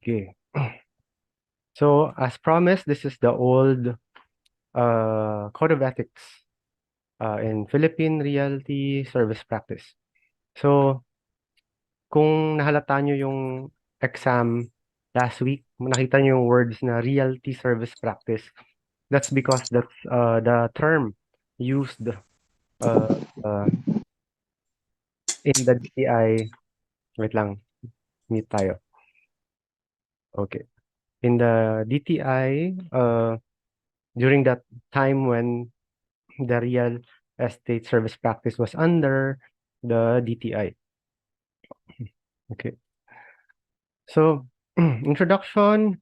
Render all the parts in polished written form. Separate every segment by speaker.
Speaker 1: Okay. So as promised, this is the old code of ethics in Philippine Realty Service Practice. So kung nahalata nyo yung exam last week, nakita nyo yung words na Realty Service Practice. That's because that's the term used uh, uh, in the DTI. Wait lang, mute tayo. Okay. In the DTI, during that time when the real estate service practice was under the DTI. Okay. So introduction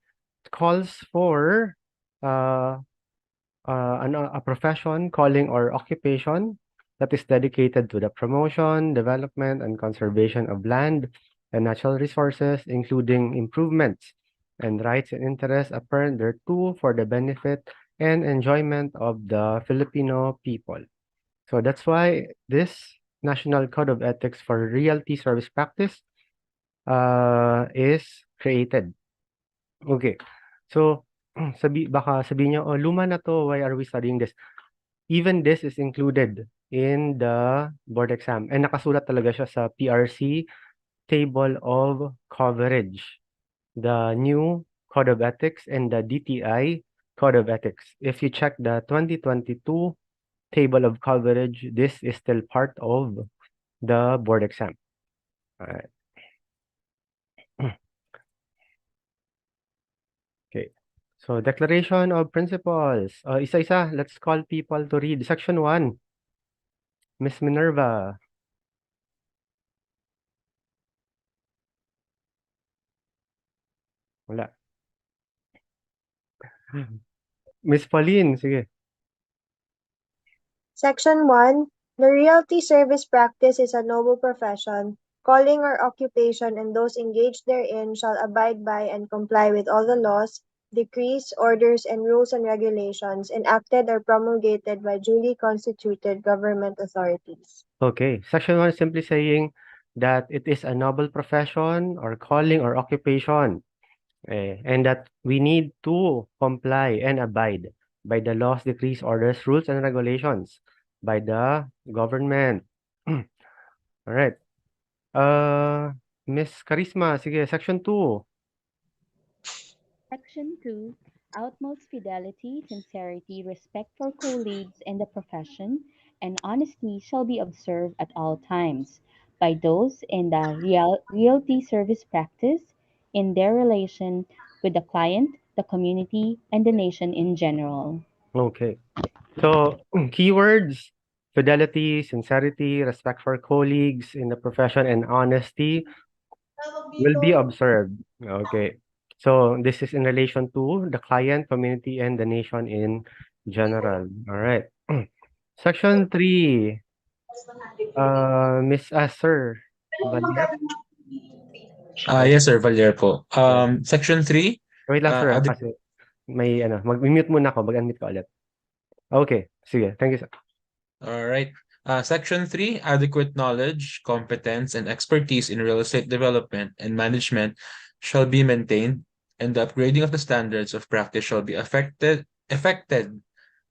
Speaker 1: calls for uh, a profession, calling, or occupation that is dedicated to the promotion, development, and conservation of land and natural resources, including improvements and rights and interests apparent thereto for the benefit and enjoyment of the Filipino people. So that's why this National Code of Ethics for Realty Service Practice is created. Okay. So, baka sabihin niyo, oh, luma na to, why are we studying this? Even this is included in the board exam. And nakasulat talaga siya sa PRC Table of Coverage. The new Code of Ethics and the DTI Code of Ethics. If you check the 2022 Table of Coverage, this is still part of the board exam. Alright. Okay. So, Declaration of Principles. Isa-isa, let's call people to read. Section 1. Miss Minerva. Wala. Miss Pauline, sige.
Speaker 2: Section 1. The realty service practice is a noble profession. Calling or occupation and those engaged therein shall abide by and comply with all the laws, decrees, orders, and rules and regulations enacted or promulgated by duly constituted government authorities.
Speaker 1: Okay. Section 1 is simply saying that it is a noble profession or calling or occupation, and that we need to comply and abide by the laws, decrees, orders, rules, and regulations by the government. All right. Miss Charisma, sige, section 2.
Speaker 3: Section 2. Utmost fidelity, sincerity, respect for colleagues in the profession, and honesty shall be observed at all times by those in the realty service practice in their relation with the client, the community, and the nation in general.
Speaker 1: Okay. So, keywords, fidelity, sincerity, respect for colleagues in the profession, and honesty will be observed. Okay. So, this is in relation to the client, community, and the nation in general. All right. Section 3, Miss Sir Valier.
Speaker 4: Yes, sir, Valier po. Section 3,
Speaker 1: Wait lang, sir, kasi may mag-mute muna ako, mag-unmute ka ulit. Okay, sige. Thank you, sir.
Speaker 4: all right. Section 3, adequate knowledge, competence, and expertise in real estate development and management shall be maintained, and the upgrading of the standards of practice shall be effected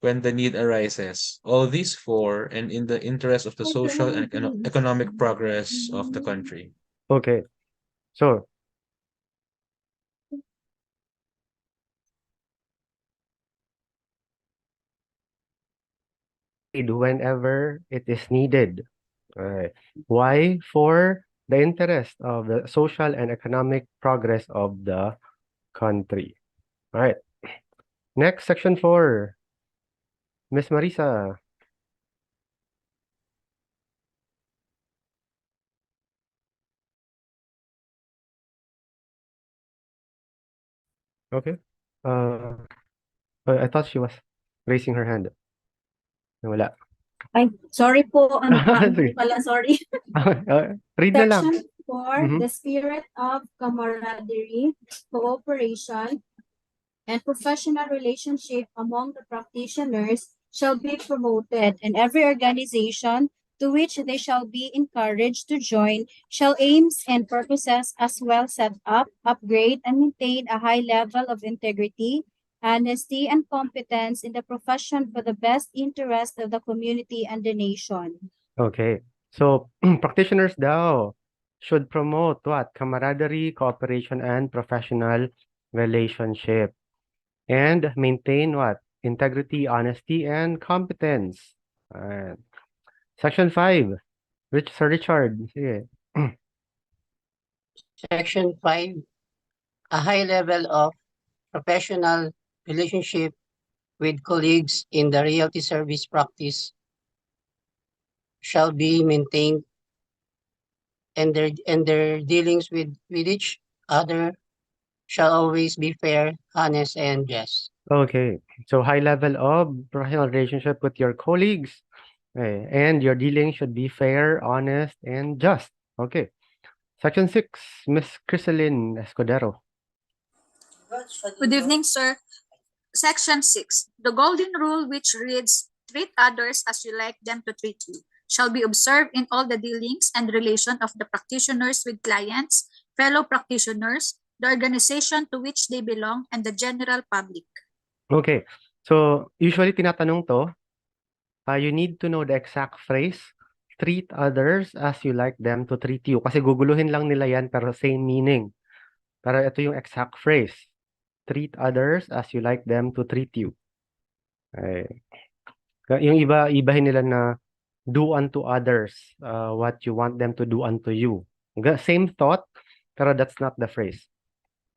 Speaker 4: when the need arises. All these for and in the interest of the social and economic progress of the country.
Speaker 1: Okay. So, whenever it is needed. Alright. Why? For the interest of the social and economic progress of the country. All right. Next, section 4. Miss Marisa. Okay. I thought she was raising her hand. Wala.
Speaker 5: Ay, sorry po.
Speaker 1: Sige.
Speaker 5: Pala, sorry.
Speaker 1: Read na lang.
Speaker 5: Section 4, the spirit of camaraderie, cooperation, and professional relationship among the practitioners shall be promoted, and every organization to which they shall be encouraged to join, shall aims and purposes as well set up, upgrade, and maintain a high level of integrity, honesty, and competence in the profession for the best interest of the community and the nation.
Speaker 1: Okay. So, practitioners daw should promote what? Camaraderie, cooperation, and professional relationship. And maintain what? Integrity, honesty, and competence. Section 5. Sir Richard. Sige.
Speaker 6: Section 5, a high level of professional relationship with colleagues in the realty service practice shall be maintained, and their dealings with each other shall always be fair, honest, and just.
Speaker 1: Okay. So, high level of professional relationship with your colleagues. Okay. And your dealing should be fair, honest, and just. Okay. Section 6. Miss Crisalin Escudero.
Speaker 7: Good evening, sir. Section 6. The golden rule, which reads, treat others as you like them to treat you, shall be observed in all the dealings and relation of the practitioners with clients, fellow practitioners, the organization to which they belong, and the general public.
Speaker 1: Okay. So, usually tinatanong to, you need to know the exact phrase, treat others as you like them to treat you. Kasi guguluhin lang nila yan pero same meaning. Pero ito yung exact phrase. Treat others as you like them to treat you. Okay. Yung iba, ibahin nila na do unto others what you want them to do unto you. Same thought, pero that's not the phrase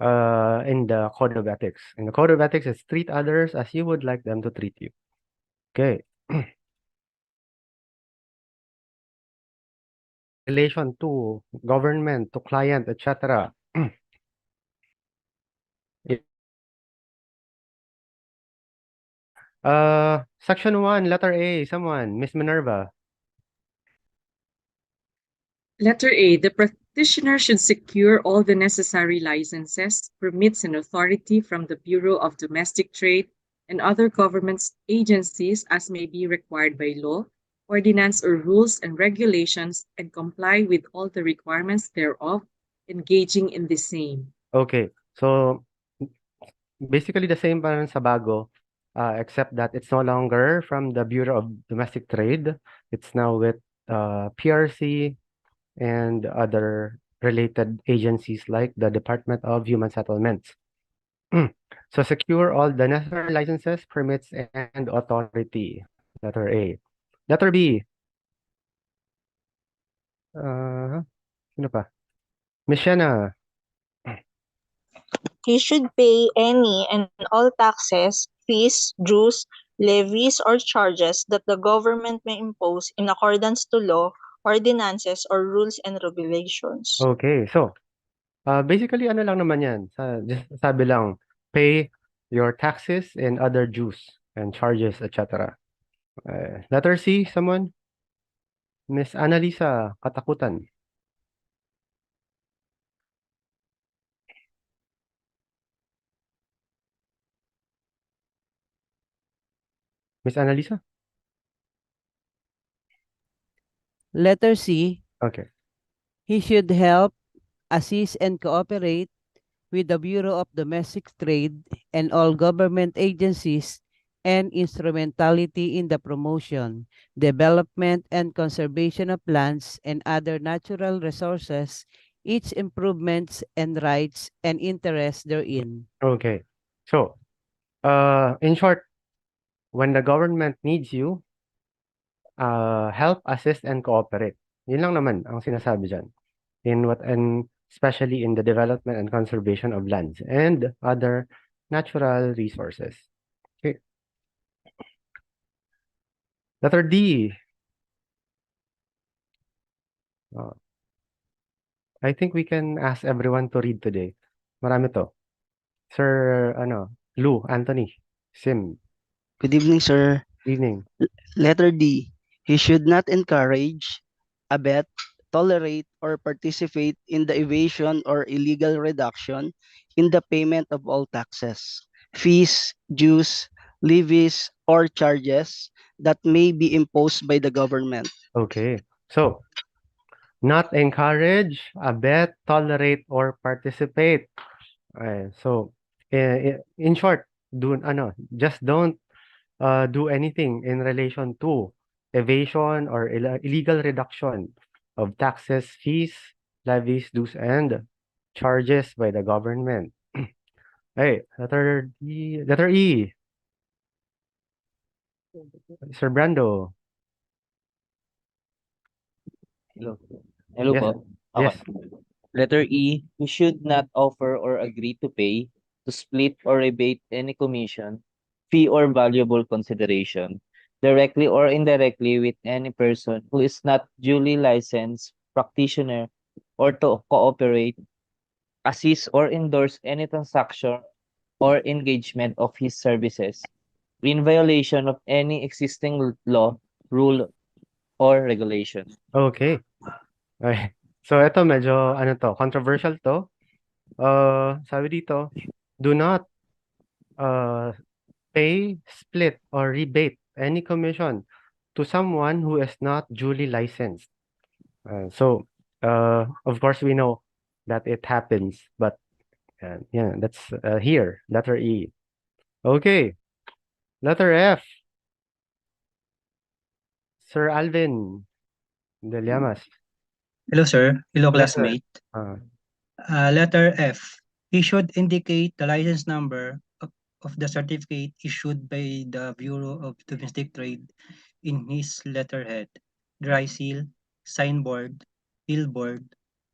Speaker 1: in the Code of Ethics. In the Code of Ethics, it's treat others as you would like them to treat you. Okay. Relation to government, to client, etc. Section 1, letter A, someone, Miss Minerva.
Speaker 8: Letter A. The practitioner should secure all the necessary licenses, permits, and authority from the Bureau of Domestic Trade and other government agencies as may be required by law, ordinance, or rules and regulations, and comply with all the requirements thereof, engaging in the same.
Speaker 1: Okay, so basically the same parang sa bago, except that it's no longer from the Bureau of Domestic Trade. It's now with PRC and other related agencies like the Department of Human Settlements. So secure all the necessary licenses, permits, and authority. Letter A. Letter B. Sino pa? Miss Shanna.
Speaker 9: He should pay any and all taxes, fees, dues, levies, or charges that the government may impose in accordance to law, ordinances, or rules and regulations.
Speaker 1: Okay, so basically ano lang naman yan. Just sabi lang, pay your taxes and other dues and charges, etc. Letter C, someone? Miss Annalisa Katakutan. Miss Annalisa?
Speaker 10: Letter C,
Speaker 1: Okay.
Speaker 10: he should help, assist, and cooperate with the Bureau of Domestic Trade and all government agencies and instrumentality in the promotion, development, and conservation of lands and other natural resources, its improvements and rights and interests therein.
Speaker 1: Okay. So, in short, when the government needs you, help, assist, and cooperate. Yun lang naman ang sinasabi dyan. And especially in the development and conservation of lands and other natural resources. Okay. Letter D. I think we can ask everyone to read today. Marami to. Sir, Lou, Anthony, Sim.
Speaker 11: Good evening, sir.
Speaker 1: Evening.
Speaker 11: Letter D. He should not encourage, abet, tolerate, or participate in the evasion or illegal reduction in the payment of all taxes, fees, dues, levies, or charges that may be imposed by the government,
Speaker 1: Okay. So, not encourage, abet, tolerate, or participate. So, in short, just don't do anything in relation to evasion or illegal reduction of taxes, fees, levies, dues, and charges by the government. Hey, letter E, Sir Brando.
Speaker 12: Hello. Hello
Speaker 1: Yes,
Speaker 12: po. Okay.
Speaker 1: yes.
Speaker 12: Letter E, we should not offer or agree to pay, to split or rebate any commission, fee or valuable consideration, directly or indirectly with any person who is not duly licensed practitioner or to cooperate, assist or endorse any transaction or engagement of his services in violation of any existing law, rule, or regulation.
Speaker 1: Okay. Okay. So, ito medyo, controversial to. Sabi dito, do not uh, pay, split, or rebate any commission to someone who is not duly licensed. Of course, we know that it happens, but yeah, that's here, letter E. Okay, letter F, Sir Alvin de Llamas.
Speaker 13: Hello, sir. Hello,
Speaker 1: Yes, sir.
Speaker 13: classmate. Letter F. He should indicate the license number of the certificate issued by the Bureau of Domestic Trade in his letterhead, dry seal, signboard, billboard,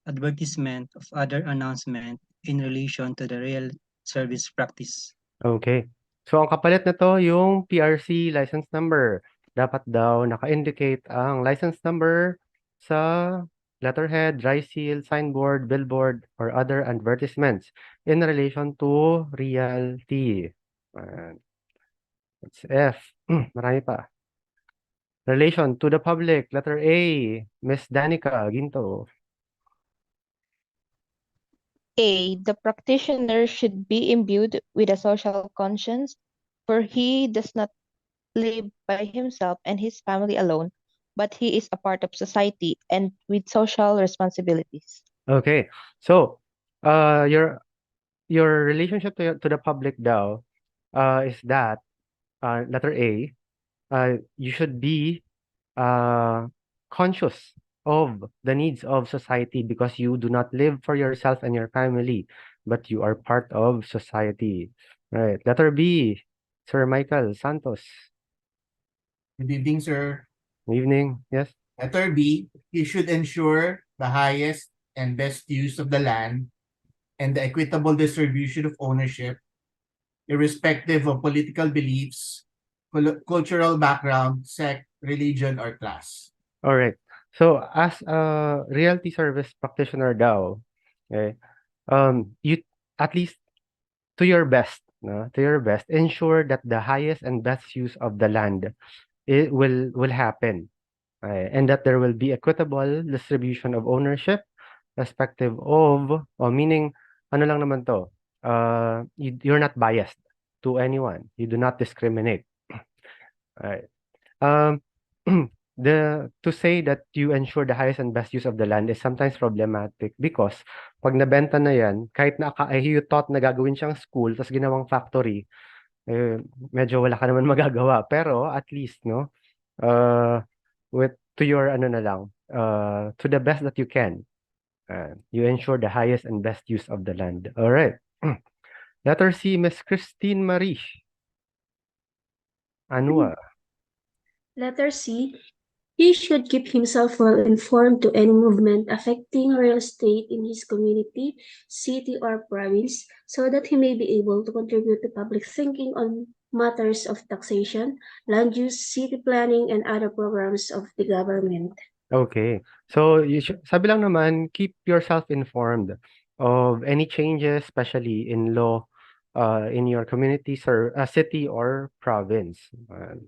Speaker 13: advertisement of other announcement in relation to the real service practice.
Speaker 1: Okay. So, ang kapalit nito yung PRC license number. Dapat daw naka-indicate ang license number sa letterhead, dry seal, signboard, billboard, or other advertisements in relation to realty. That's F. Marami pa. Relation to the public, letter A, Miss Danica Ginto.
Speaker 14: A. The practitioner should be imbued with a social conscience, for he does not live by himself and his family alone, but he is a part of society and with social responsibilities.
Speaker 1: Okay. So, uh, your your relationship to the public daw is that letter A, you should be uh, conscious of the needs of society because you do not live for yourself and your family, but you are part of society. Right. Letter B, Sir Michael Santos.
Speaker 15: Good evening, sir.
Speaker 1: Good evening. Yes.
Speaker 15: Letter B, you should ensure the highest and best use of the land and the equitable distribution of ownership, irrespective of political beliefs, cultural background, sect, religion, or class.
Speaker 1: All right. So as a realty service practitioner daw, okay, you at least to your best, no, to your best, ensure that the highest and best use of the land will happen, and that there will be equitable distribution of ownership, respective of, or meaning, ano lang naman to, you're not biased to anyone. You do not discriminate. Right. Um, to say that you ensure the highest and best use of the land is sometimes problematic because pag nabenta na yan, kahit you thought na gagawin siyang school, tapos ginawang factory, medyo wala ka naman magagawa. Pero at least, no, uh, to your, ano na lang, to the best that you can, you ensure the highest and best use of the land. All right. Letter C, Miss Christine Marie. Anua.
Speaker 16: Letter C. He should keep himself well informed to any movement affecting real estate in his community, city, or province so that he may be able to contribute to public thinking on matters of taxation, land use, city planning, and other programs of the government.
Speaker 1: Okay. So sabi lang naman, keep yourself informed of any changes, especially in law, in your community, city or province,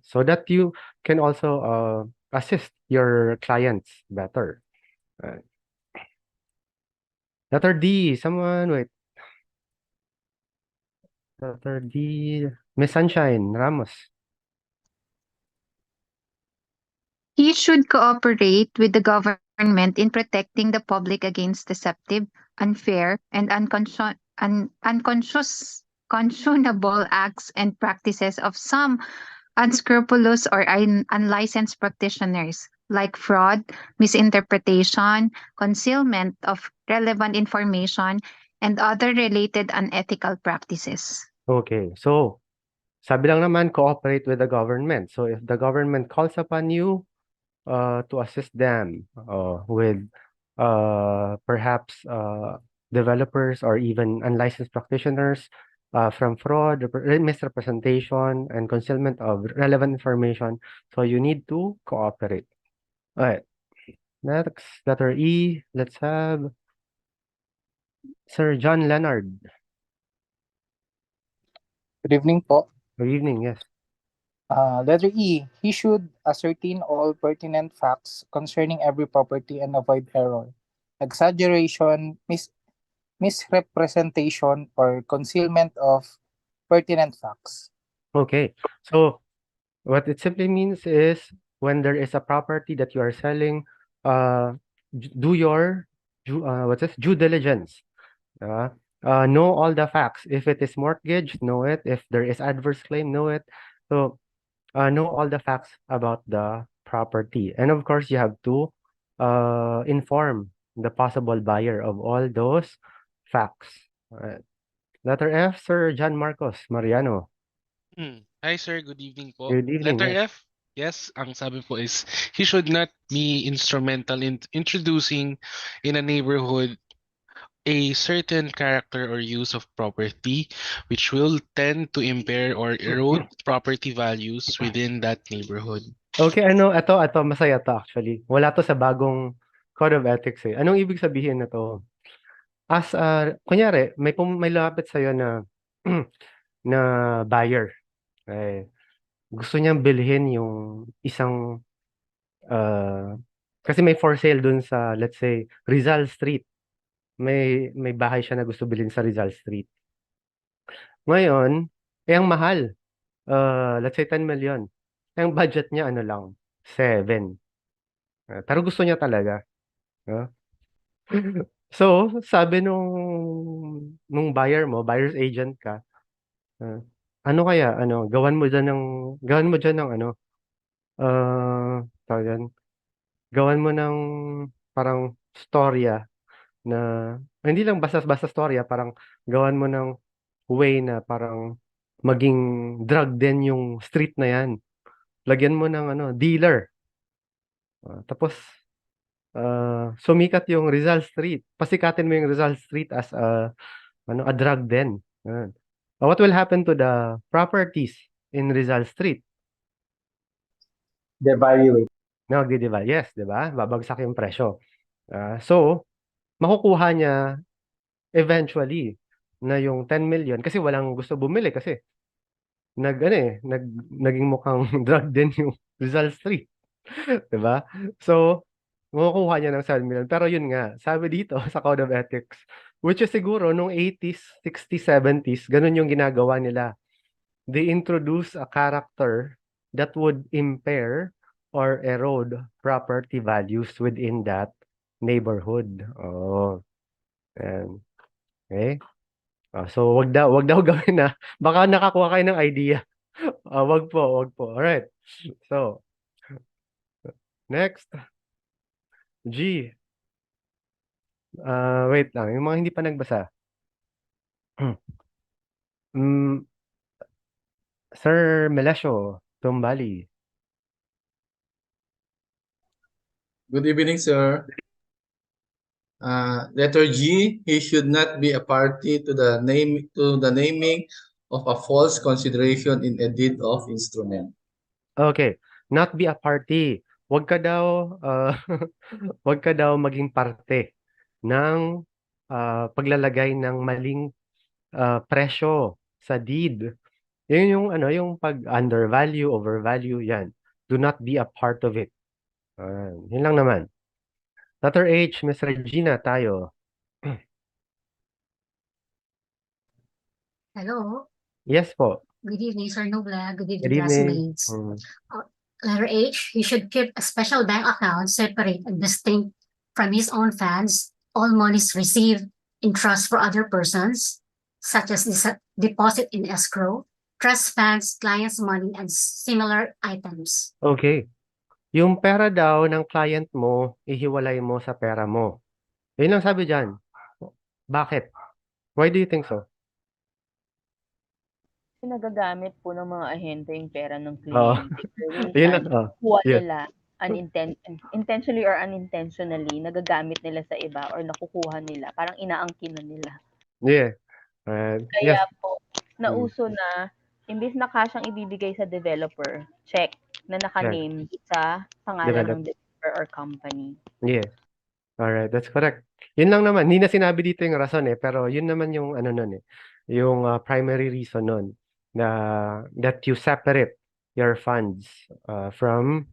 Speaker 1: so that you can also assist your clients better. Letter D, someone wait. Letter D, Miss Sunshine Ramos.
Speaker 17: He should cooperate with the government in protecting the public against deceptive, unfair, and unconscionable acts and practices of some unscrupulous or unlicensed practitioners, like fraud, misinterpretation, concealment of relevant information, and other related unethical practices.
Speaker 1: Okay, so sabi lang naman, cooperate with the government. So if the government calls upon you to assist them with perhaps developers or even unlicensed practitioners from fraud, misrepresentation, and concealment of relevant information. So you need to cooperate. All right. Next, letter E. Let's have Sir John Leonard.
Speaker 18: Good evening po.
Speaker 1: Good evening, yes.
Speaker 18: Letter E. He should ascertain all pertinent facts concerning every property and avoid error, exaggeration, misrepresentation, or concealment of pertinent facts.
Speaker 1: Okay. So what it simply means is when there is a property that you are selling, do your due diligence. Uh, know all the facts. If it is mortgage, know it. If there is adverse claim, know it. So know all the facts about the property. And of course, you have to inform the possible buyer of all those facts. Letter F, Sir John Marcos Mariano.
Speaker 19: Hi sir, good evening po.
Speaker 1: Good evening.
Speaker 19: Letter
Speaker 1: Yes.
Speaker 19: F, yes, ang sabi po is he should not be instrumental in introducing in a neighborhood a certain character or use of property which will tend to impair or erode property values within that neighborhood.
Speaker 1: Okay, ito, masaya to actually. Wala to sa bagong Code of Ethics eh. Anong ibig sabihin na to? As kunyari, may lumapit sa'yo na na buyer. Eh, gusto niyang bilhin yung isang kasi may for sale dun sa, let's say, Rizal Street. May bahay siya na gusto bilhin sa Rizal Street. Ngayon, ang mahal. Let's say 10 million. Ang budget niya ano lang, 7. Pero gusto niya talaga. No? So, sabi nung buyer mo, buyer's agent ka, ano kaya, gawan mo dyan ng ano, tawag yan, gawan mo ng parang storya na, hindi lang basta-basta storya, parang gawan mo ng way na parang maging drug din yung street na yan. Lagyan mo ng ano, dealer. Tapos, sumikat yung Rizal Street. Pasikatin mo yung Rizal Street as a drug den. What will happen to the properties in Rizal Street?
Speaker 18: Devaluate.
Speaker 1: No, di ba? Yes, di ba? Babagsak yung presyo. So, makukuha niya eventually na yung 10 million kasi walang gusto bumili kasi naging mukhang drug din yung Rizal Street. Di ba? So, makukuha niya ng 7 million. Pero yun nga, sabi dito sa Code of Ethics, which is siguro nung 80s, 60s, 70s, ganun yung ginagawa nila. They introduce a character that would impair or erode property values within that neighborhood. Oh, and okay. So wag daw gawin na. Baka nakakuha kayo ng idea. Wag po, wag po. All right. So, next. G. Wait lang, yung mga hindi pa nagbasa. mm, Sir Melesio Tumbali.
Speaker 20: Good evening, sir. Letter G, he should not be a party to the naming of a false consideration in a deed of instrument.
Speaker 1: Okay, not be a party. Wag ka daw wag ka daw maging parte ng paglalagay ng maling presyo sa deed. Yun yung yung pag undervalue, overvalue yan. Do not be a part of it. Yun lang naman. Letter H, Miss Regina, tayo.
Speaker 21: Hello.
Speaker 1: Yes po.
Speaker 21: Good evening, Sir Nobla. Good
Speaker 1: Good
Speaker 21: evening,
Speaker 1: evening.
Speaker 21: classmates. Letter H, he should keep a special bank account separate and distinct from his own funds. All monies received in trust for other persons, such as deposit in escrow, trust funds, clients' money, and similar items.
Speaker 1: Okay. Yung pera daw ng client mo, ihiwalay mo sa pera mo. Yun lang sabi diyan. Bakit? Why do you think so?
Speaker 3: Kasi nagagamit po ng mga ahente yung pera ng
Speaker 1: Oo.
Speaker 3: kliyente. Pero
Speaker 1: Yun
Speaker 3: minsan,
Speaker 1: lang,
Speaker 3: nakukuha
Speaker 1: yun.
Speaker 3: nila intentionally or unintentionally, nagagamit nila sa iba or nakukuha nila. Parang inaangkin na nila.
Speaker 1: Yeah. Yes.
Speaker 3: Kaya po, nauso na, imbis na cash ang ibibigay sa developer, check na
Speaker 1: Check.
Speaker 3: naka-name sa pangalan
Speaker 1: Develop.
Speaker 3: ng developer or company.
Speaker 1: Yes. Alright, that's correct. Yun lang naman. Hindi na sinabi dito yung rason eh, pero yun naman yung ano nun eh, yung primary reason nun na that you separate your funds from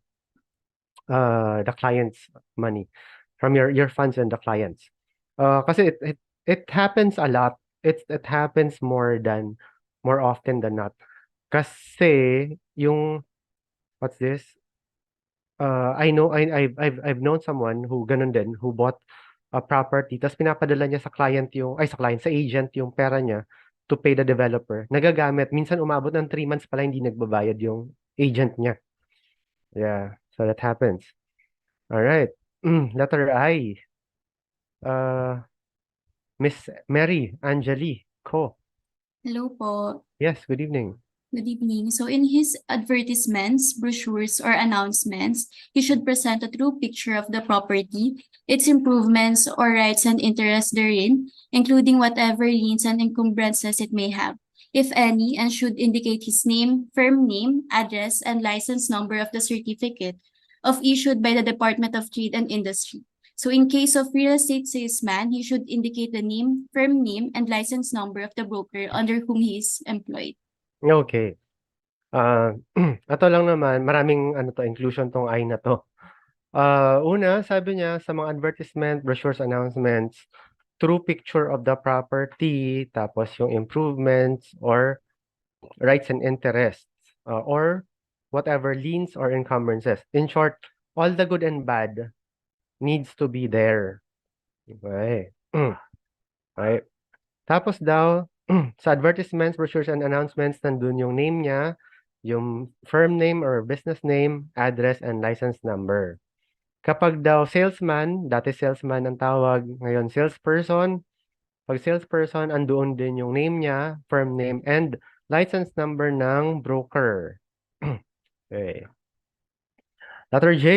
Speaker 1: the client's money, from your funds and the clients. Kasi it happens a lot. It happens more often than not. Kasi yung what's this? I know I've known someone who ganun din, who bought a property tapos pinapadala niya sa client sa agent yung pera niya to pay the developer. Nagagamit, minsan umabot ng 3 months pala hindi nagbabayad yung agent niya. Yeah, so that happens. All right. Letter I. Uh, Miss Mary Angeli Co.
Speaker 22: Hello po.
Speaker 1: Yes, good evening.
Speaker 22: Good evening. So in his advertisements, brochures, or announcements, he should present a true picture of the property, its improvements or rights and interests therein, including whatever liens and encumbrances it may have, if any, and should indicate his name, firm name, address, and license number of the certificate of issued by the Department of Trade and Industry. So in case of real estate salesman, he should indicate the name, firm name, and license number of the broker under whom he is employed.
Speaker 1: Okay. Ato lang naman, maraming ano to, inclusion tong I na to. Una, sabi niya sa mga advertisement, brochures, announcements, true picture of the property, tapos yung improvements or rights and interests, or whatever liens or encumbrances. In short, all the good and bad needs to be there. Okay. Okay. Tapos daw, sa advertisements, brochures, and announcements, nandun yung name niya, yung firm name or business name, address, and license number. Kapag daw salesman, dati salesman ang tawag, ngayon salesperson, pag salesperson, andoon din yung name niya, firm name, and license number ng broker. Okay. Letter J.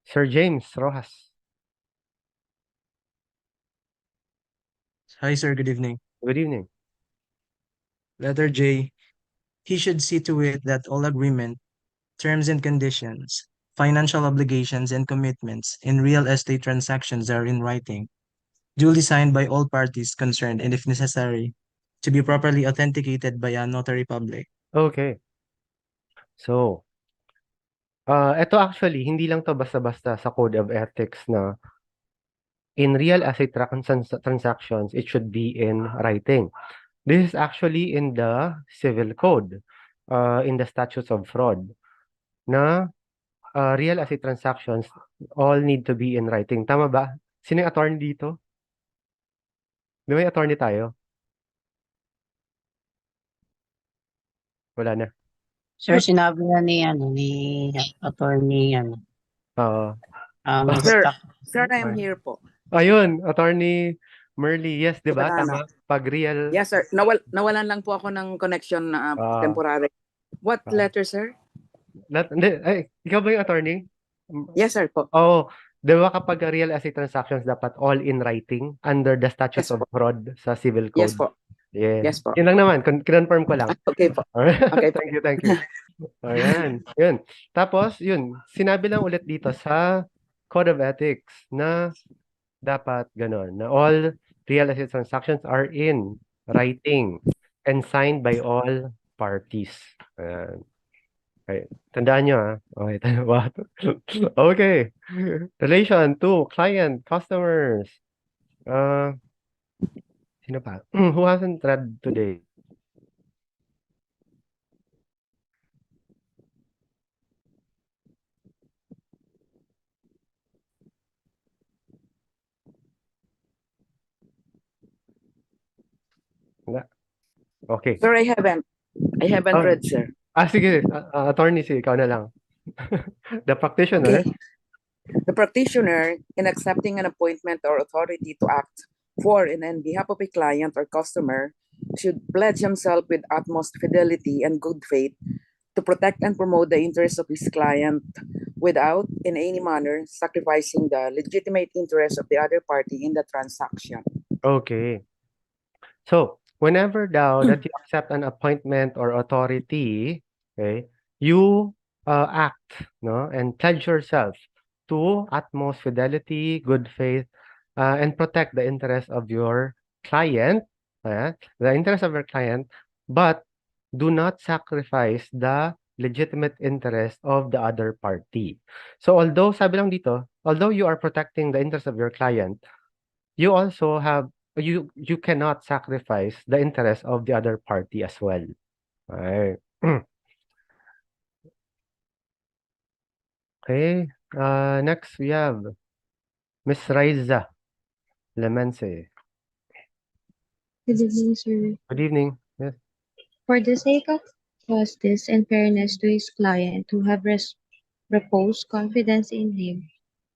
Speaker 1: Sir James Rojas.
Speaker 23: Hi, sir. Good evening.
Speaker 1: Good evening.
Speaker 23: Letter J. He should see to it that all agreement, terms and conditions, financial obligations, and commitments in real estate transactions are in writing, duly signed by all parties concerned, and if necessary, to be properly authenticated by a notary public.
Speaker 1: Okay. So, ito actually, hindi lang to basta-basta sa Code of Ethics na in real estate transactions, it should be in writing. This is actually in the Civil Code, in the Statutes of Fraud, na real estate transactions all need to be in writing. Tama ba? Sino yung attorney dito? Di ba yung attorney tayo? Wala na.
Speaker 6: Sir, sinabi na ni attorney,
Speaker 1: Oo.
Speaker 24: Sir,
Speaker 6: stock.
Speaker 24: sir, I'm here po.
Speaker 1: Ayun, attorney Merly. Yes, di ba?
Speaker 24: Patana.
Speaker 1: Tama. Pag real.
Speaker 24: Yes, sir. Nawalan lang po ako ng connection na temporary. What letter, sir?
Speaker 1: Hindi, ikaw ba yung attorney?
Speaker 24: Yes, sir po.
Speaker 1: Oo. Di ba kapag real estate transactions dapat all in writing under the statutes of fraud sa civil code?
Speaker 24: Yes po.
Speaker 1: Yes.
Speaker 24: Yes po.
Speaker 1: Yun lang naman. Confirm ko lang.
Speaker 24: Okay po. Okay po.
Speaker 1: Thank you. Ayan. Yun. Tapos, yun. Sinabi lang ulit dito sa Code of Ethics na dapat ganon. Na all real estate transactions are in writing and signed by all parties. Ayan. Okay. Tandaan nyo, ha? Okay. What? Okay. Relation to client, customers. Sino pa? Who hasn't read today? Okay.
Speaker 24: Sir, I haven't
Speaker 1: Oh,
Speaker 24: read, sir.
Speaker 1: sige, attorney, sige, ikaw na lang. The practitioner.
Speaker 24: Okay. The practitioner, in accepting an appointment or authority to act for and on behalf of a client or customer, should pledge himself with utmost fidelity and good faith to protect and promote the interests of his client without, in any manner, sacrificing the legitimate interests of the other party in the transaction.
Speaker 1: Okay. So, whenever daw that you accept an appointment or authority, okay, you act, no, and pledge yourself to utmost fidelity, good faith, and protect the interest of your client, the interest of your client, but do not sacrifice the legitimate interest of the other party. So, although, sabi lang dito, although you are protecting the interest of your client, you also have you cannot sacrifice the interest of the other party as well. Right. Okay. Next we have Miss Raiza Lemense.
Speaker 2: Good evening, sir.
Speaker 1: Good evening. Yes.
Speaker 2: For the sake of justice and fairness to his client who have reposed confidence in him,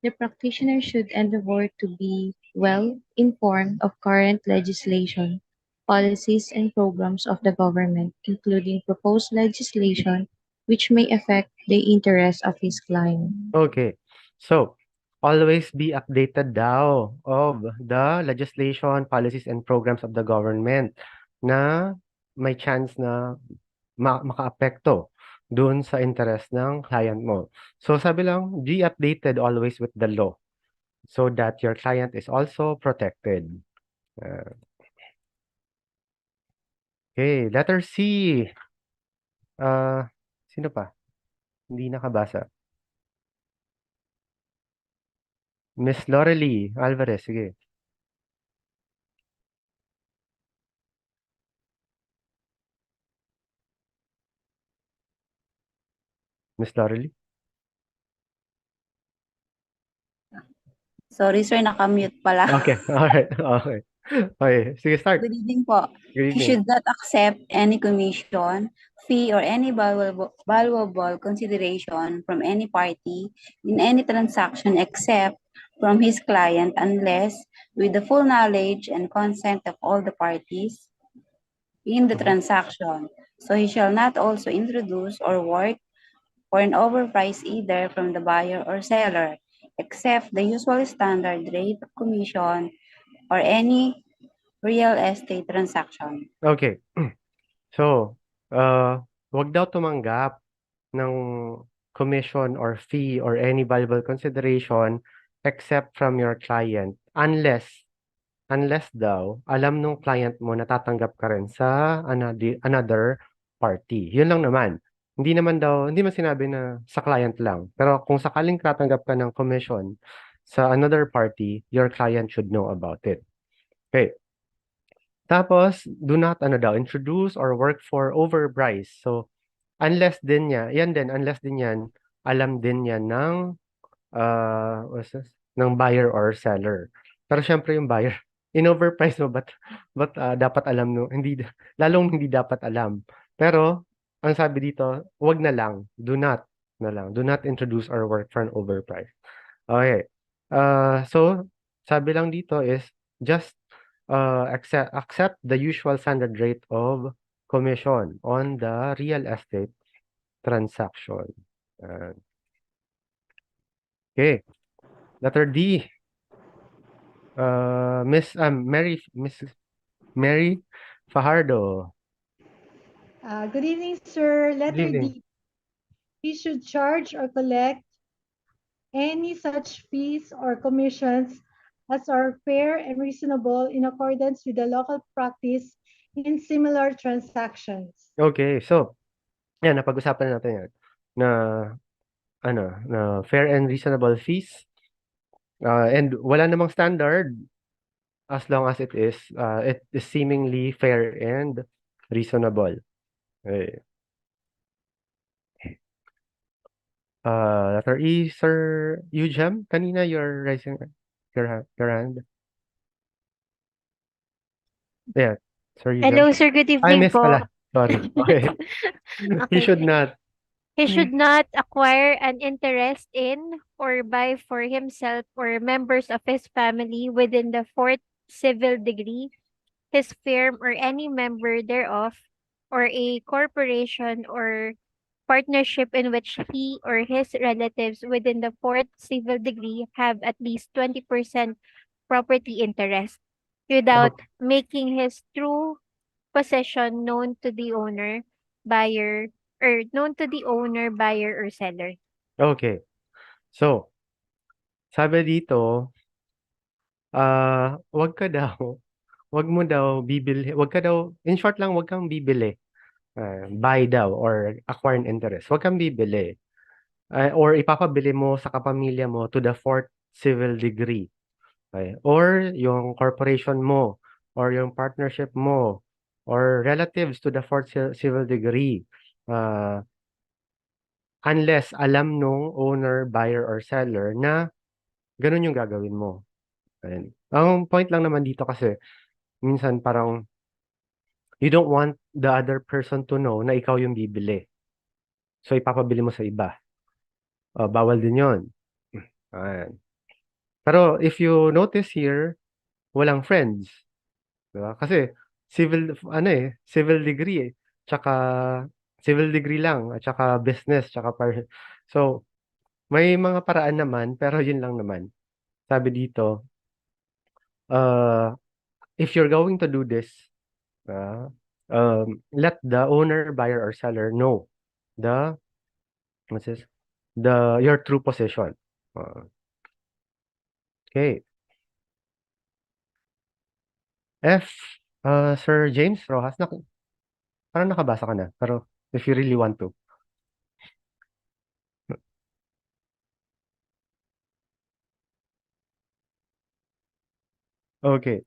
Speaker 2: the practitioner should endeavor to be well informed of current legislation, policies, and programs of the government, including proposed legislation which may affect the interests of his client.
Speaker 1: Okay. So, always be updated daw of the legislation, policies, and programs of the government na may chance na makaapekto dun sa interest ng client mo. So, sabi lang, be updated always with the law so that your client is also protected. Uh, okay, letter C. Sino pa? Hindi nakabasa. Miss Lorelie Alvarez, sige. Miss Lorelie?
Speaker 4: Sorry sir, nakamute pala.
Speaker 1: Okay, alright, okay. Okay, sige, start.
Speaker 4: Good evening po.
Speaker 1: Good
Speaker 4: He
Speaker 1: evening.
Speaker 4: should not accept any commission, fee, or any valuable consideration from any party in any transaction except from his client unless with the full knowledge and consent of all the parties in the transaction. So he shall not also introduce or work for an overprice either from the buyer or seller, except the usual standard rate of commission or any real estate transaction.
Speaker 1: Okay. So, wag daw tumanggap ng commission or fee or any valuable consideration except from your client unless daw alam nung client mo na tatanggap ka rin sa another party. Yun lang naman. Hindi man sinabi na sa client lang. Pero kung sakaling tatanggap ka ng commission sa another party, your client should know about it. Okay. Tapos, do not introduce or work for overprice. So, unless din unless din yan, alam din yan ng what's this? Ng buyer or seller. Pero syempre yung buyer, in-overprice mo, but dapat alam no, lalong hindi dapat alam. Pero, ang sabi dito, wag na lang, do not introduce or work for an overprice. Okay. So, sabi lang dito is, just accept the usual standard rate of commission on the real estate transaction. Okay. Letter D. Miss Mary Fajardo.
Speaker 5: Good evening, sir.
Speaker 1: Good
Speaker 5: Letter
Speaker 1: evening.
Speaker 5: D. He should charge or collect any such fees or commissions as are fair and reasonable in accordance with the local practice in similar transactions.
Speaker 1: Okay, so, yan, napag-usapan natin yan na na fair and reasonable fees. And wala namang standard as long as it is seemingly fair and reasonable. Okay. Letter E, Sir Ujam, kanina you're raising your hand. Yeah. Sir, you
Speaker 7: Hello,
Speaker 1: good?
Speaker 7: sir. Good
Speaker 1: I
Speaker 7: evening
Speaker 1: miss
Speaker 7: po.
Speaker 1: pala. Sorry. Okay. He
Speaker 7: Okay.
Speaker 1: should not.
Speaker 7: He should not acquire an interest in or buy for himself or members of his family within the fourth civil degree, his firm or any member thereof, or a corporation or partnership in which he or his relatives within the fourth civil degree have at least 20% property interest without
Speaker 1: Oh,
Speaker 7: making his true possession known to the owner, buyer, or known to the owner, buyer, or seller.
Speaker 1: okay. So, sabi dito, 'wag ka daw, 'wag mo daw bibili, 'wag ka daw, in short lang, 'wag kang bibili, buy daw or acquire an interest. 'Wag kang bibili, or ipapabili mo sa kapamilya mo to the fourth civil degree, okey, or yung corporation mo or yung partnership mo or relatives to the fourth civil degree, ah, unless alam nung owner, buyer, or seller na gano'n yung gagawin mo, ayan. Ang point lang naman dito kasi minsan parang you don't want the other person to know na ikaw yung bibili. So, ipapabili mo sa iba. Bawal din yun. Ayan. Pero if you notice here, walang friends, 'di ba? Kasi ano, civil degree, tsaka civil degree lang at tsaka business, tsaka so, may mga paraan naman pero yun lang naman. Sabi dito, uh, if you're going to do this, ah, let the owner, buyer, or seller know the what's this? Your true position. Okay. F, Sir James Rojas, parang nakabasa ka na, pero if you really want to. Okay,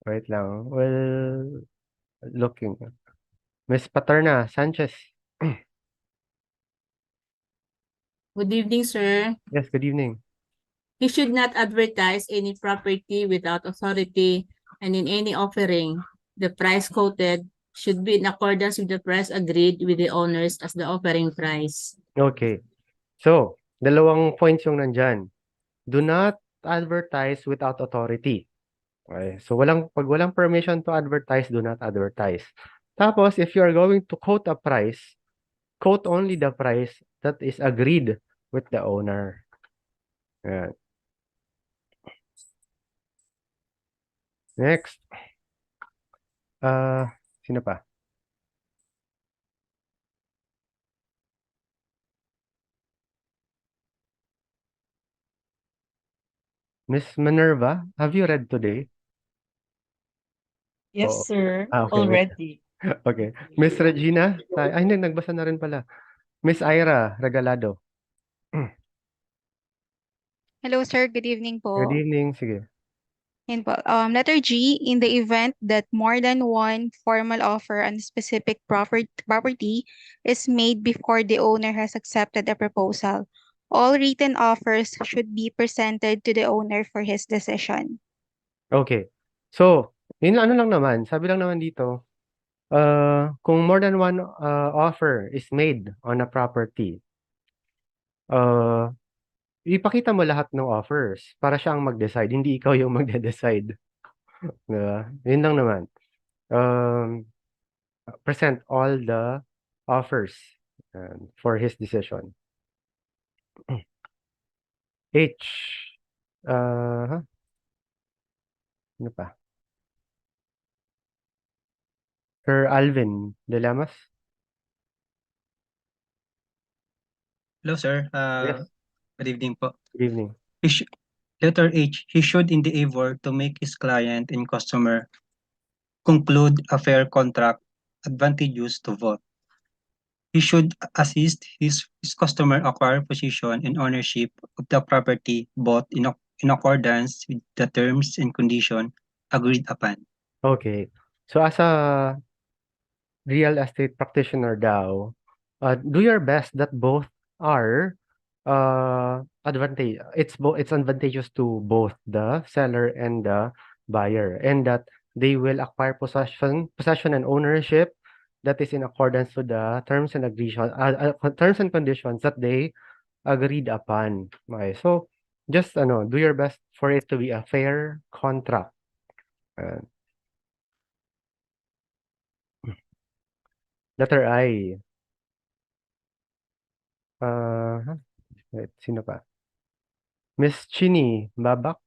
Speaker 1: wait lang. Well, looking. Miss Paterna Sanchez.
Speaker 8: Good evening, sir.
Speaker 1: Yes, good evening.
Speaker 8: He should not advertise any property without authority and in any offering. The price quoted should be in accordance with the price agreed with the owners as the offering price.
Speaker 1: Okay. So, dalawang points yung nandyan. Do not advertise without authority. Okay. So, pag walang permission to advertise, do not advertise. Tapos, if you are going to quote a price, quote only the price that is agreed with the owner. Ayan. Next. Sino pa? Miss Minerva, have you read today?
Speaker 9: Yes,
Speaker 1: Oo.
Speaker 9: sir.
Speaker 1: Okay.
Speaker 9: Already.
Speaker 1: Okay. Miss Regina, hindi, nagbasa na rin pala. Miss Ira Regalado.
Speaker 10: Hello, sir. Good evening
Speaker 1: Good
Speaker 10: po.
Speaker 1: evening. Sige.
Speaker 10: Yan po. Letter G, in the event that more than one formal offer on specific property is made before the owner has accepted a proposal, all written offers should be presented to the owner for his decision.
Speaker 1: Okay. So, yun ano lang naman, sabi lang naman dito, kung more than one offer is made on a property, uh, ipakita mo lahat ng offers para siya ang mag-decide, hindi ikaw yung magde-decide. Diba? Yun lang naman. Um, Present all the offers for his decision. H. Ano pa? Sir Alvin de Lamas?
Speaker 13: Hello, sir.
Speaker 1: Yes.
Speaker 13: Good evening po.
Speaker 1: Good evening.
Speaker 13: Letter H, he should endeavor to make his client and customer conclude a fair contract advantageous to both. He should assist his customer acquire possession and ownership of the property both in accordance with the terms and conditions agreed upon.
Speaker 1: Okay. So as a real estate practitioner daw, do your best that both are it's advantageous to both the seller and the buyer, and that they will acquire possession and ownership that is in accordance with the terms and conditions that they agreed upon. Okay, so just do your best for it to be a fair contract. Uh, Letter I. Wait, sino pa? Miss Chini Babak.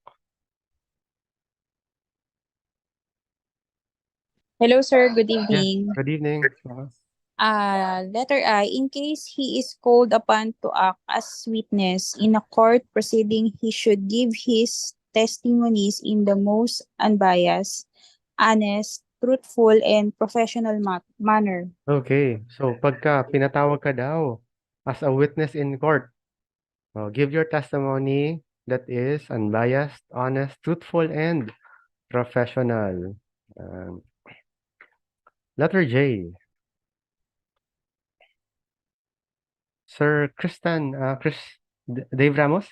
Speaker 9: Hello, sir. Good
Speaker 1: Yeah,
Speaker 9: evening.
Speaker 1: good evening.
Speaker 9: Letter I, in case he is called upon to act as witness in a court proceeding, he should give his testimonies in the most unbiased, honest, truthful, and professional manner.
Speaker 1: Okay, so pagka pinatawag ka daw as a witness in court, give your testimony that is unbiased, honest, truthful, and professional. Um, Letter J. Sir Dave Ramos?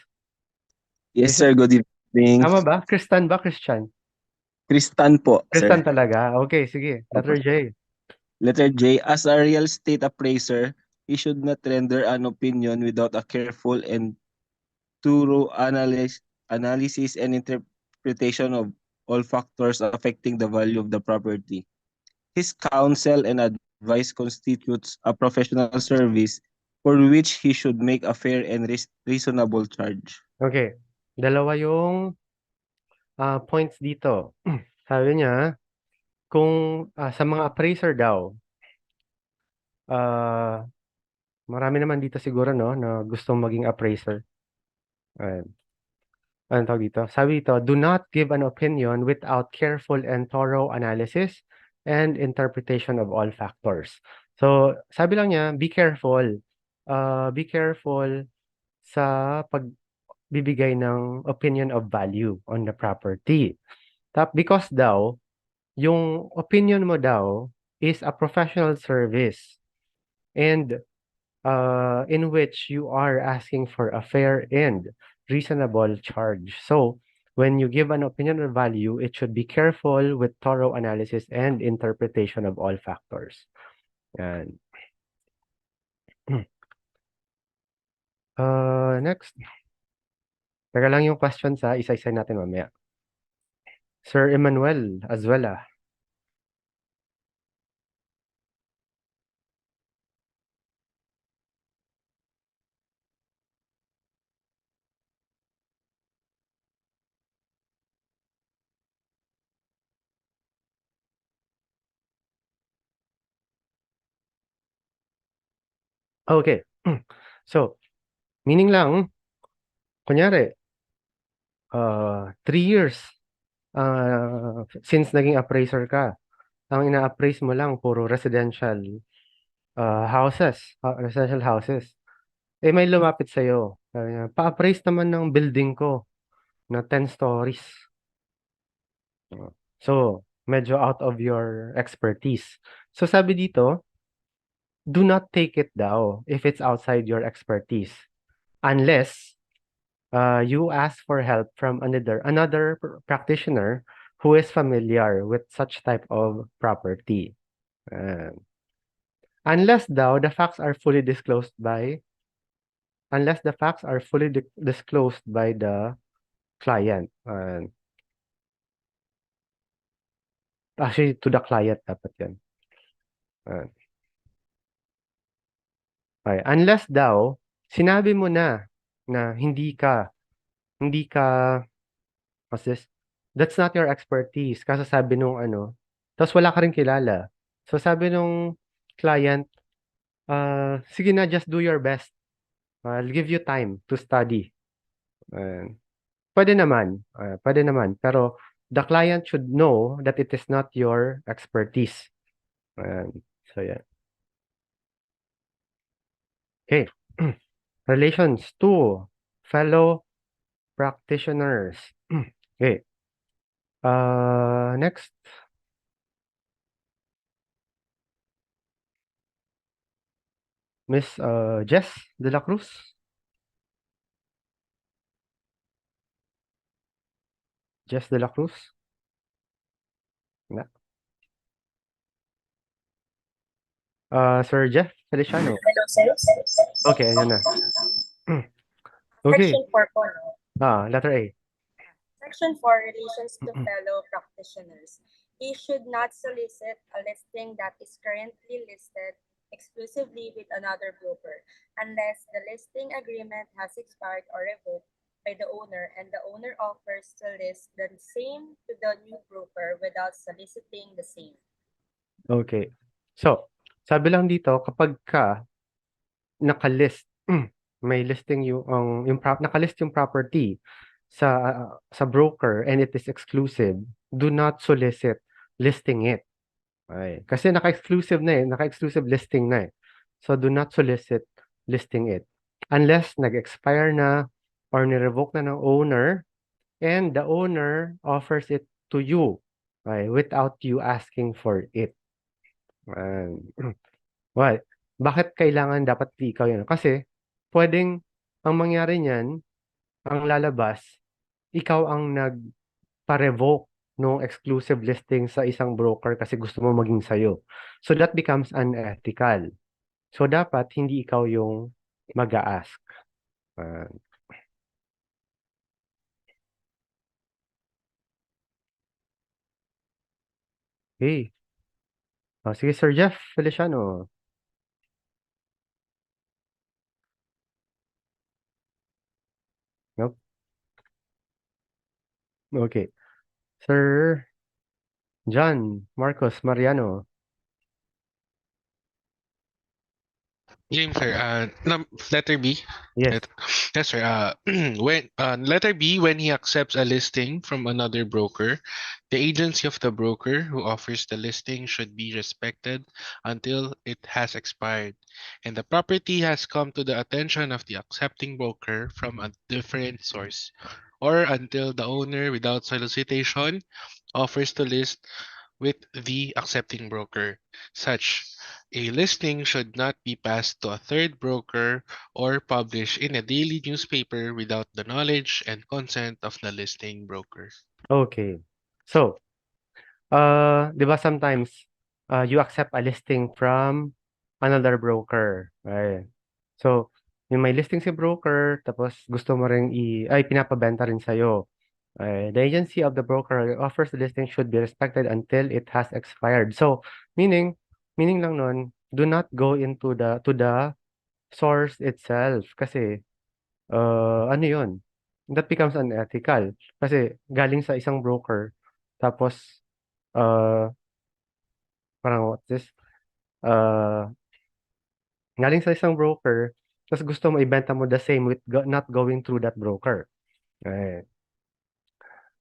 Speaker 11: Yes,
Speaker 1: Is it?
Speaker 11: sir. Good evening.
Speaker 1: Tama ba? Christian ba? Christian?
Speaker 11: Kristan po,
Speaker 1: Christian
Speaker 11: sir.
Speaker 1: talaga. Okay, sige.
Speaker 11: Opo.
Speaker 1: Letter J.
Speaker 11: Letter J, as a real estate appraiser, he should not render an opinion without a careful and thorough analysis and interpretation of all factors affecting the value of the property. His counsel and advice constitutes a professional service for which he should make a fair and reasonable charge.
Speaker 1: Okay. Dalawa yung points dito. Sabi niya, kung sa mga appraiser daw, marami naman dito siguro na gustong maging appraiser. Ayan. Ano tawag dito? Sabi dito, do not give an opinion without careful and thorough analysis and interpretation of all factors. So, sabi lang niya, be careful. Be careful sa pagbibigay ng opinion of value on the property. Because daw, yung opinion mo daw is a professional service and in which you are asking for a fair and reasonable charge. So, when you give an opinion or value, it should be careful with thorough analysis and interpretation of all factors. Yan. Next. Teka lang yung questions isa-isa natin mamaya. Sir Emmanuel Azuela. Okay. So, meaning lang, kunyari, 3 years since naging appraiser ka, ang ina-appraise mo lang puro residential residential houses. Eh, may lumapit sa'yo. Sabi niya, pa-appraise naman ng building ko na 10 stories. So, medyo out of your expertise. So, sabi dito, do not take it daw if it's outside your expertise. Unless you ask for help from another practitioner who is familiar with such type of property. Unless daw the facts are fully disclosed by disclosed by the client. Actually, to the client dapat yan. Okay. Unless daw, sinabi mo na hindi ka, what's this? That's not your expertise. Kasi sabi nung tapos wala ka rin kilala. So sabi nung client, sige na, just do your best. I'll give you time to study. Pwede naman. Pwede naman. Pero the client should know that it is not your expertise. So, yeah. Okay. Relations to fellow practitioners. Okay. Next. Miss Jess de la Cruz. Jess de la Cruz? Na. Sir Jeff Feliciano.
Speaker 12: Hello, sir.
Speaker 1: Okay, ayan na. Okay.
Speaker 12: Section 4 po, no?
Speaker 1: Letter A.
Speaker 12: Section 4, relations to fellow practitioners. He should not solicit a listing that is currently listed exclusively with another broker unless the listing agreement has expired or revoked by the owner and the owner offers to list the same to the new broker without soliciting the same.
Speaker 1: Okay. So, sabi lang dito, kapag ka nakalist, may listing nakalist yung property sa broker and it is exclusive, do not solicit listing it. Okay. Kasi naka-exclusive na naka-exclusive listing na eh. So, do not solicit listing it. Unless nag-expire na or ni-revoke na ng owner and the owner offers it to you, okay, without you asking for it. Well, bakit kailangan dapat ikaw yun? Kasi pwedeng ang mangyari niyan, ang lalabas, ikaw ang nagpa-revoke nung exclusive listing sa isang broker kasi gusto mo maging sayo. So that becomes unethical. So dapat hindi ikaw yung mag-a-ask. Okay. Sige, Sir Jeff Feliciano. Nope. Okay. Sir John Marcos Mariano.
Speaker 19: Game, sir. Letter B.
Speaker 1: Yes.
Speaker 19: Yes, sir. When letter B, when he accepts a listing from another broker, the agency of the broker who offers the listing should be respected until it has expired, and the property has come to the attention of the accepting broker from a different source, or until the owner, without solicitation, offers to list with the accepting broker. Such a listing should not be passed to a third broker or published in a daily newspaper without the knowledge and consent of the listing broker.
Speaker 1: Okay. So, 'di ba sometimes you accept a listing from another broker. Right? So, yung may listing si broker, tapos gusto mo ring pinapabenta rin sa'yo. The agency of the broker who offers the listing should be respected until it has expired. So, meaning lang nun, do not go into to the source itself kasi ano yun? That becomes unethical. Kasi galing sa isang broker, tapos uh, parang what's this? Uh, galing sa isang broker, tapos gusto mo ibenta mo the same with not going through that broker. Eh.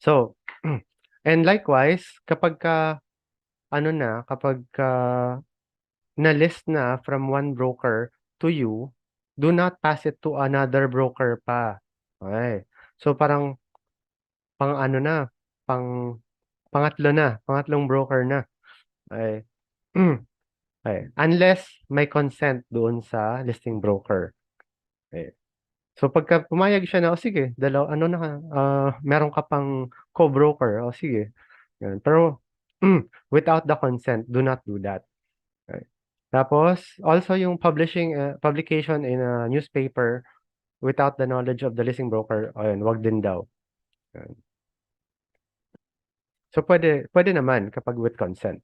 Speaker 1: So, and likewise, kapag ka, kapag ka na-list na from one broker to you, do not pass it to another broker pa. Okay. So, parang, pang pangatlong broker na. Okay. Okay. Unless may consent doon sa listing broker. Okay. So pagka pumayag siya na, o sige, meron ka pang co-broker, o sige. Yan. Pero without the consent, do not do that. Okay. Tapos, also yung publication in a newspaper without the knowledge of the listing broker, ayun, wag din daw. Yan. So pwede naman kapag with consent.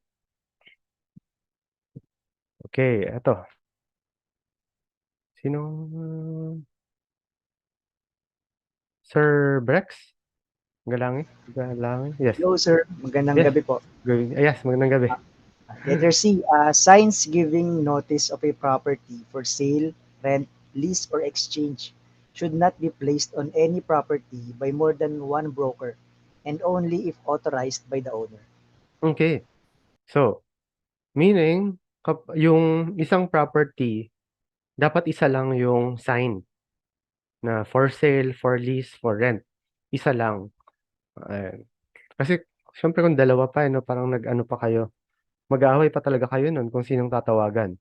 Speaker 1: Okay, eto. Sino? Sir Brex? Galangi? Yes.
Speaker 14: Hello, sir. Magandang
Speaker 1: Yes.
Speaker 14: gabi po.
Speaker 1: Yes, magandang gabi.
Speaker 14: Letter C, signs giving notice of a property for sale, rent, lease, or exchange should not be placed on any property by more than one broker and only if authorized by the owner.
Speaker 1: Okay. So, meaning, yung isang property, dapat isa lang yung sign na for sale, for lease, for rent. Isa lang. Kasi, syempre kung dalawa pa, no, parang nag-ano pa kayo. Mag-aaway pa talaga kayo nun kung sinong tatawagan.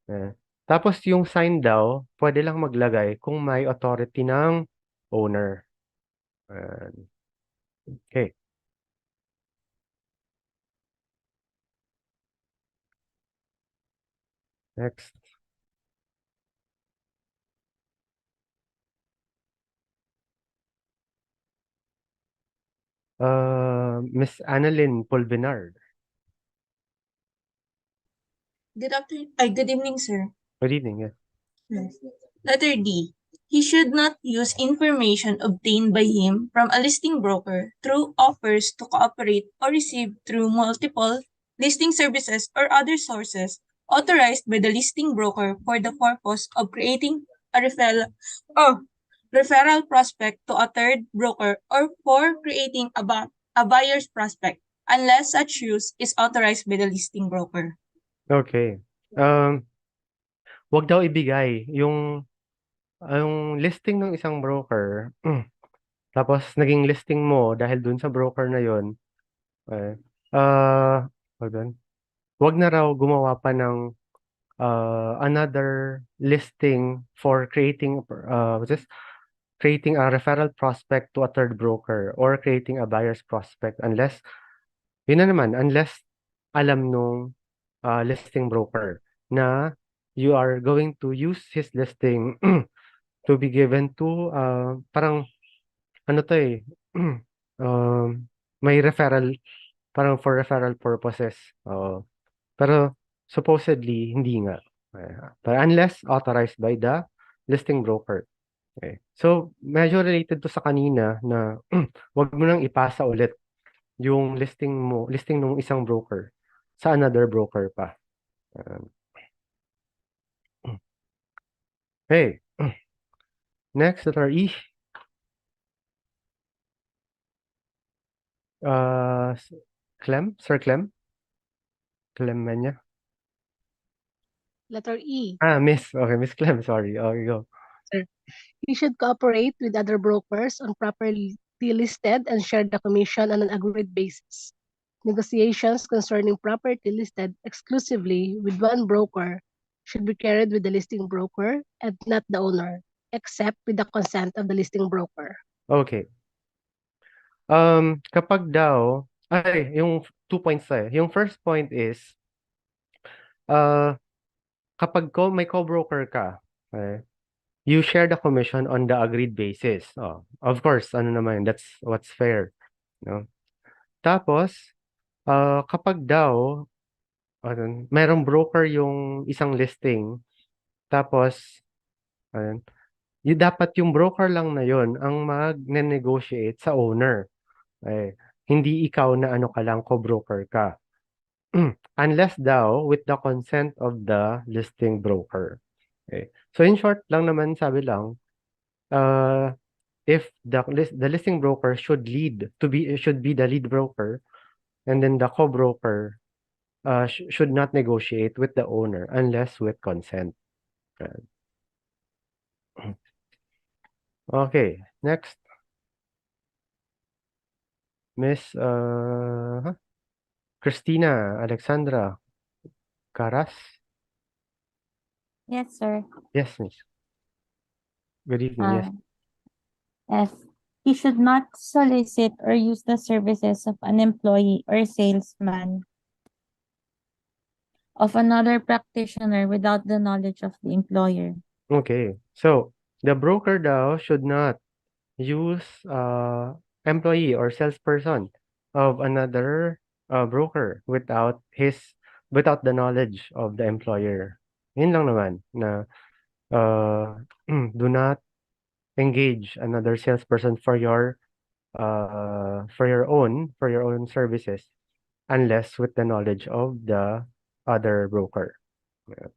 Speaker 1: Eh. Tapos yung sign daw, pwede lang maglagay kung may authority ng owner. Okay. Next. Miss Annalyn Pulvinard.
Speaker 15: Good evening, sir.
Speaker 1: Good evening. Yes.
Speaker 15: Yes. Letter D. He should not use information obtained by him from a listing broker through offers to cooperate or receive through multiple listing services or other sources authorized by the listing broker for the purpose of creating a referral prospect to a third broker or for creating a buyer's prospect unless such use is authorized by the listing broker.
Speaker 1: Okay. Wag daw ibigay yung listing ng isang broker, tapos naging listing mo dahil dun sa broker na yon. Eh, hold on. Wag na raw gumawa pa ng another listing for creating a referral prospect to a third broker or creating a buyer's prospect unless unless alam nung listing broker na you are going to use his listing to be given to parang ano to eh may referral parang for referral purposes. Pero supposedly hindi nga. But unless authorized by the listing broker. Okay. So medyo related to sa kanina na wag mo nang ipasa ulit yung listing nung isang broker sa another broker pa. Hey, next, letter E. Sir Clem? Clemenya?
Speaker 16: Letter E.
Speaker 1: Miss. Okay, Miss Clem, sorry. Okay, go.
Speaker 16: Sir. He should cooperate with other brokers on properly listed and share the commission on an agreed basis. Negotiations concerning property listed exclusively with one broker should be carried with the listing broker and not the owner, except with the consent of the listing broker.
Speaker 1: Okay. Kapag daw, yung 2 points yung first point is, kapag may co-broker ka, you share the commission on the agreed basis. Of course, that's what's fair. No? Tapos, kapag daw, mayroong broker yung isang listing, tapos, dapat yung broker lang na yon ang mag-negotiate sa owner. Hindi ikaw na ka lang, co-broker ka. Unless daw with the consent of the listing broker. Okay. So in short lang naman, sabi lang, if the listing broker should be the lead broker, and then the co-broker should not negotiate with the owner unless with consent. Okay, next. Miss Christina Alexandra Caras.
Speaker 17: Yes, sir.
Speaker 1: Yes, Miss. Good evening. Yes.
Speaker 17: F. He should not solicit or use the services of an employee or salesman of another practitioner without the knowledge of the employer.
Speaker 1: Okay. So, the broker daw should not use employee or salesperson of another broker without the knowledge of the employer. Yun lang naman na do not engage another salesperson for your own services unless with the knowledge of the other broker. Yeah.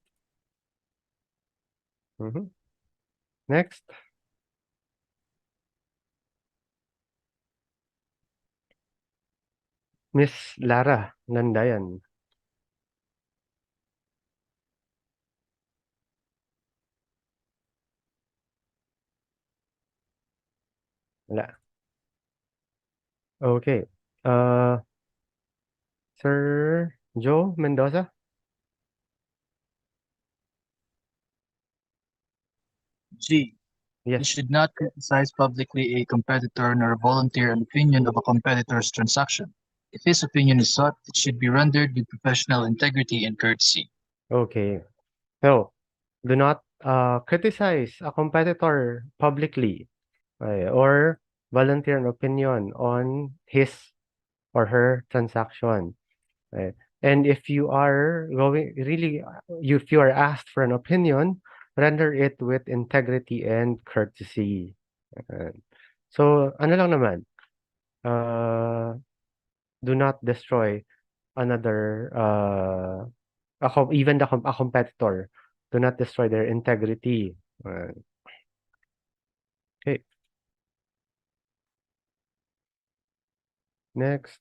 Speaker 1: Next. Miss Lara Landayan. Wala. Okay. Sir Joe Mendoza?
Speaker 18: G.
Speaker 1: Yes.
Speaker 18: He should not criticize publicly a competitor nor volunteer an opinion of a competitor's transaction. If his opinion is sought, it should be rendered with professional integrity and courtesy.
Speaker 1: Okay. So, do not criticize a competitor publicly, or volunteer an opinion on his or her transaction. Okay. And if you are going really, if you are asked for an opinion, render it with integrity and courtesy. Ayan. So, ano lang naman, do not destroy another, even a competitor. Do not destroy their integrity. Okay. Next,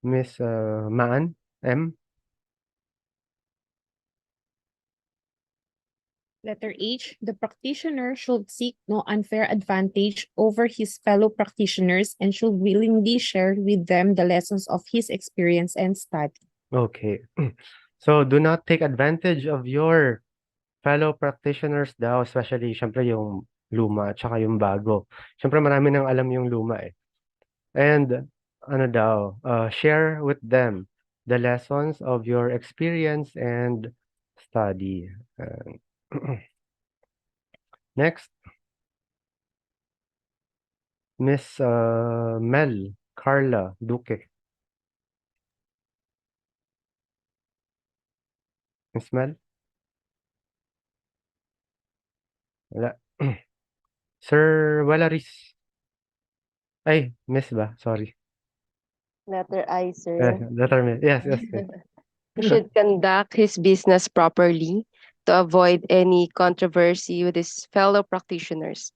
Speaker 1: Miss Maan M.
Speaker 3: Letter H, the practitioner should seek no unfair advantage over his fellow practitioners and should willingly share with them the lessons of his experience and study.
Speaker 1: Okay. So, do not take advantage of your fellow practitioners daw, especially siyempre yung luma at saka yung bago. Siyempre marami nang alam yung luma eh. And ano daw, share with them the lessons of your experience and study. Next, Miss Mel Carla Duque. Miss Mel? Wala. Sir Valeris. Ay, Miss ba? Sorry.
Speaker 20: Letter I, sir.
Speaker 1: Letter Miss. Yes, yes, yes.
Speaker 20: He should conduct his business properly to avoid any controversy with his fellow practitioners.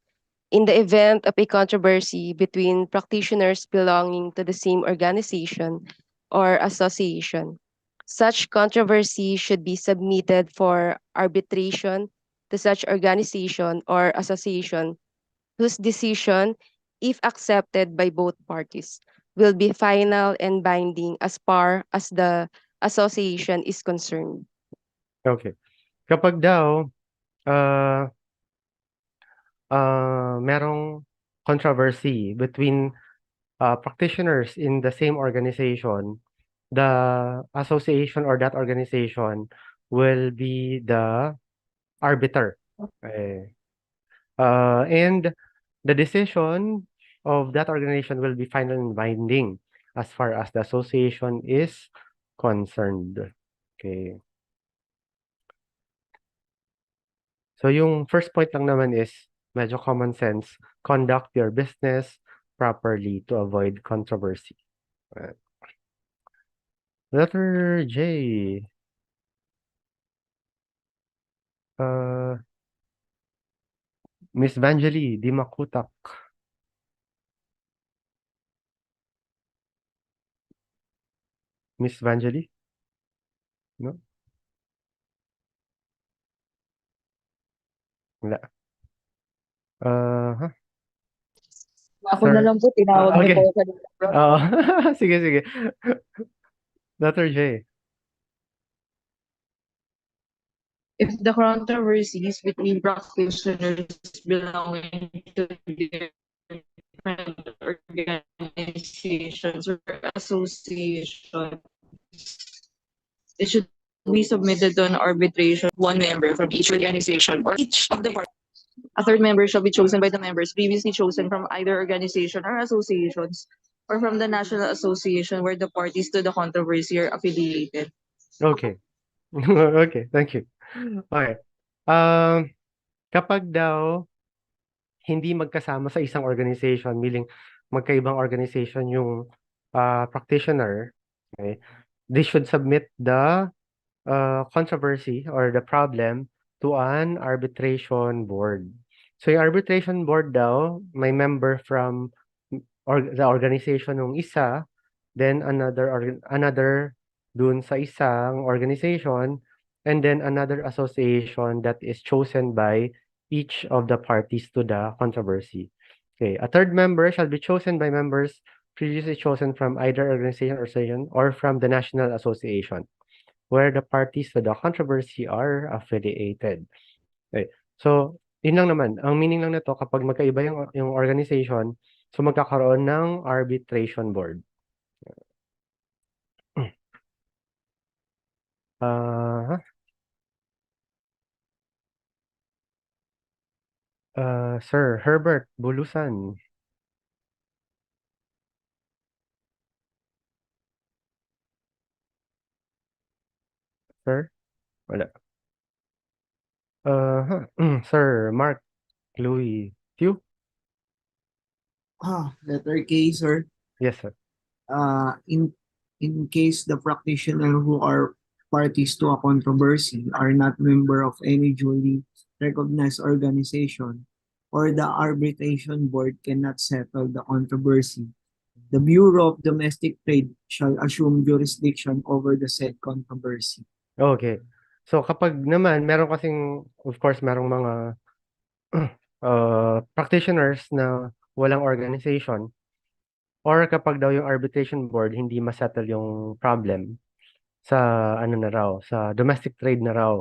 Speaker 20: In the event of a controversy between practitioners belonging to the same organization or association, such controversy should be submitted for arbitration to such organization or association whose decision, if accepted by both parties, will be final and binding as far as the association is concerned.
Speaker 1: Okay. Kapag daw, merong controversy between practitioners in the same organization, the association or that organization will be the arbiter. Okay. And the decision of that organization will be final and binding as far as the association is concerned. Okay. So yung first point lang naman is medyo common sense. Conduct your business properly to avoid controversy. Letter J. Miss Vanjali Dimakutak. Miss Vanjali? No? Wala. Huh?
Speaker 21: Ako na lang po, tinawag niyo
Speaker 1: Okay.
Speaker 21: po ako kanina, bro.
Speaker 1: Oo. Sige, sige. Letter J.
Speaker 21: If the controversies between practitioners belonging to different organizations or associations, it should be submitted to an arbitration. One member from each organization or each of the parties. A third member shall be chosen by the members previously chosen from either organization or associations or from the national association where the parties to the controversy are affiliated.
Speaker 1: Okay. Okay, thank you. Okay. Kapag daw hindi magkasama sa isang organization, meaning magkaibang organization yung practitioner, okay, they should submit the controversy or the problem to an arbitration board. So yung arbitration board daw, may member from the organization ng isa, then another dun sa isang organization, and then another association that is chosen by each of the parties to the controversy. Okay, a third member shall be chosen by members previously chosen from either organization or association or from the national association where the parties to the controversy are affiliated. Okay. So, yun lang naman. Ang meaning lang nito, kapag magkaiba yung organization, so magkakaroon ng arbitration board. Sir Herbert Bulusan. Sir? Wala. Sir Mark Louis Tew?
Speaker 6: Letter K, sir.
Speaker 1: Yes, sir.
Speaker 6: In case the practitioner who are parties to a controversy are not member of any duly recognized organization, or the arbitration board cannot settle the controversy, the Bureau of Domestic Trade shall assume jurisdiction over the said controversy.
Speaker 1: Okay. So kapag naman meron kasing of course merong mga practitioners na walang organization or kapag daw yung arbitration board hindi ma-settle yung problem sa ano na raw, sa domestic trade na raw,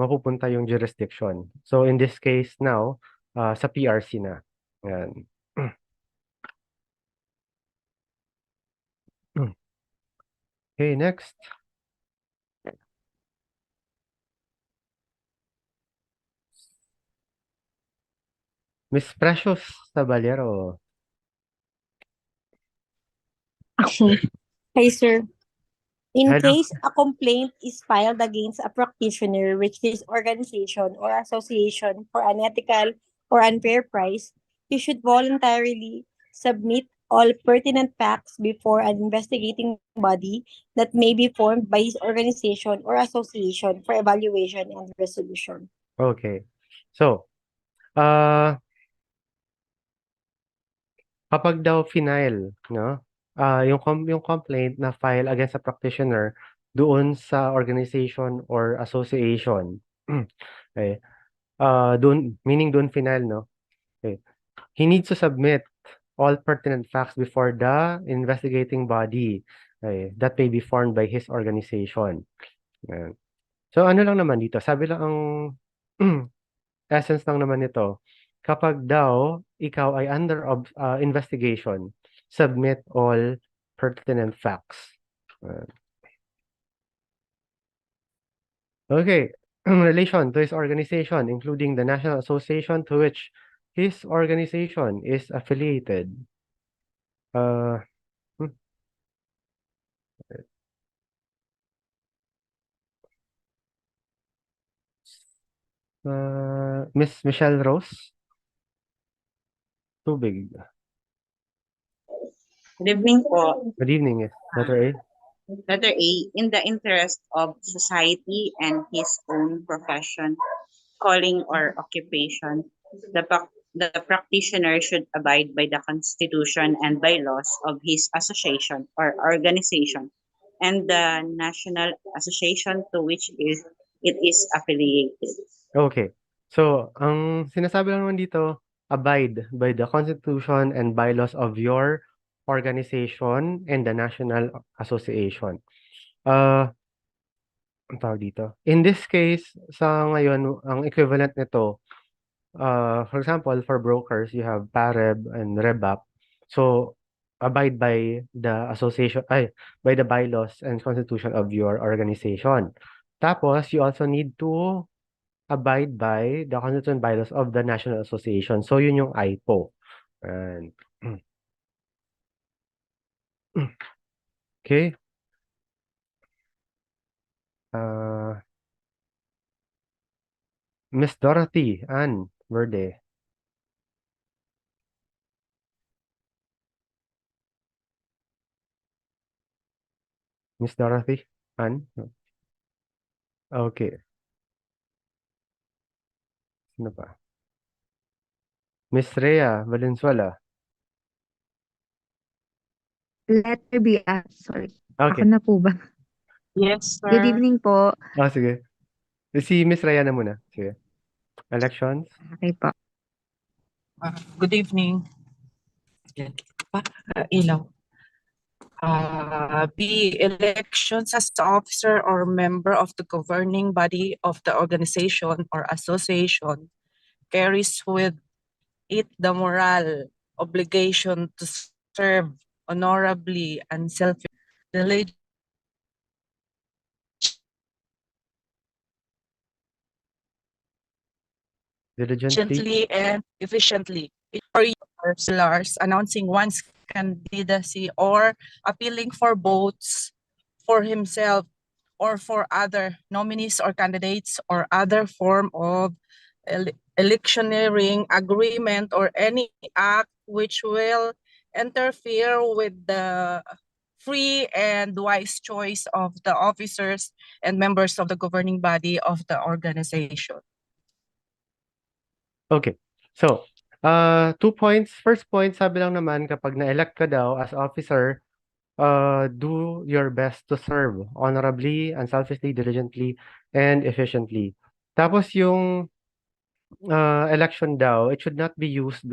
Speaker 1: mapupunta yung jurisdiction. So in this case now, sa PRC na. Yan. Okay, next. Miss Precious Taballero.
Speaker 22: Hi, sir. In
Speaker 1: Hello.
Speaker 22: case a complaint is filed against a practitioner which his organization or association for unethical or unfair price, he should voluntarily submit all pertinent facts before an investigating body that may be formed by his organization or association for evaluation and resolution.
Speaker 1: Okay. So, uh, kapag daw final, no? Yung complaint na file against a practitioner doon sa organization or association. Okay. Doon, meaning doon final, no? Okay. He needs to submit all pertinent facts before the investigating body, okay, that may be formed by his organization. Ayan. So ano lang naman dito, sabi lang ang essence lang naman nito, kapag daw ikaw ay under investigation, submit all pertinent facts. Okay, in relation to his organization, including the national association to which his organization is affiliated. Uh, hmm, Miss Michelle Rose? Tubig.
Speaker 23: Good evening po.
Speaker 1: Good evening, yes. Letter A.
Speaker 23: Letter A, in the interest of society and his own profession, calling or occupation, the practitioner should abide by the constitution and bylaws of his association or organization and the national association to which it is affiliated.
Speaker 1: Okay. So, ang sinasabi lang naman dito, abide by the constitution and bylaws of your organization and the national association. Ang tawag dito. In this case, sa ngayon, ang equivalent nito, for example, for brokers, you have PAREB and REBAP. So, abide by the association, by the bylaws and constitution of your organization. Tapos, you also need to abide by the constitution bylaws of the National Association. So, yun yung IPO. And, okay. Miss Dorothy Ann Verde. Miss Dorothy Ann? Okay. Sino pa? Miss Rhea Valenzuela.
Speaker 24: Letter B, sorry. Ako
Speaker 1: Okay.
Speaker 24: na po ba?
Speaker 23: Yes,
Speaker 24: Good
Speaker 23: sir.
Speaker 24: evening po.
Speaker 1: Sige. Si Miss Rhea na muna. Sige. Elections?
Speaker 24: Okay po.
Speaker 25: Good evening. Ilaw. B. Elections as the officer or member of the governing body of the organization or association carries with it the moral obligation to serve honorably and selflessly the
Speaker 1: diligently,
Speaker 25: and efficiently. For years, announcing one's candidacy or appealing for votes for himself or for other nominees or candidates or other form of electioneering agreement or any act which will interfere with the free and wise choice of the officers and members of the governing body of the organization.
Speaker 1: Okay. So, 2 points. First point, sabi lang naman kapag na-elect ka daw as officer, do your best to serve honorably, unselfishly, diligently, and efficiently. Tapos yung election daw, it should not be used